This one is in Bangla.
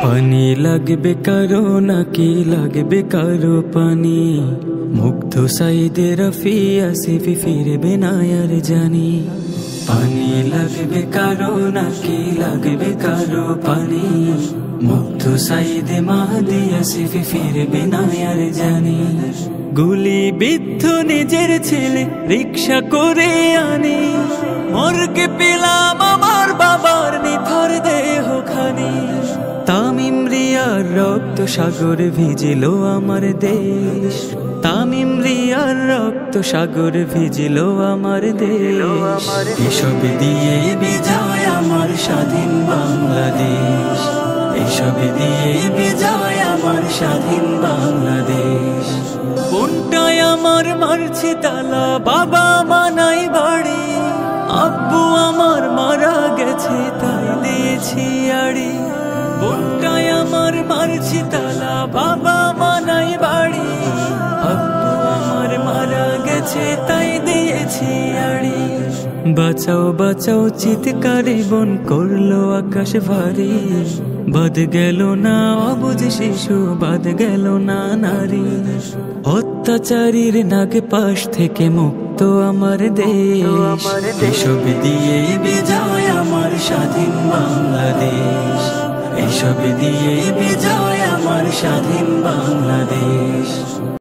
পানি লাগবে কারো নাকি লাগবে কারো পানি, মুগ্ধ সাইদে রফি আসিফি ফিরবে না আর জানি। পানি লাগবে কারো নাকি লাগবে কারো পানি, মুগ্ধ সাইদে মাহদি আসিফি ফিরবে না আর জানি। গুলি বিদ্ধ নিজের ছেলে রিক্সা করে আনি, মর্গে পেলাম আমার বাবার নিথর দেহ খানি। তামিম রিয়ার রক্ত সাগর ভিজিল আমার দেশ, তামিম রিয়ার রক্ত সাগর ভিজিল আমার দেশ। এসব দিয়ে বিজয় আমার স্বাধীন বাংলাদেশ, এসব দিয়ে বিজয় আমার স্বাধীন বাংলাদেশ। কোনটায় আমার মারছি তালা, বাবা মানাই বাড়ি, আব্বু আমার মারা গেছে তাই দিয়েছি আড়ি। কোনটায় আমার মারছি তালা, বাবা মানাই বাড়ি, আব্বু আমার মারা গেছে তাই দিয়েছি আড়ি। বাঁচাও বাঁচাও চিৎকারে বন করলো আকাশ ভারী, বাদ গেল না অবুঝ শিশু, বাদ গেল না নারী। অত্যাচারীর নাগ পাশ থেকে মুক্ত আমার দেশ, এসব দিয়ে বিজয় আমার স্বাধীন বাংলাদেশ, এসব দিয়ে বিজয় আমার স্বাধীন বাংলাদেশ।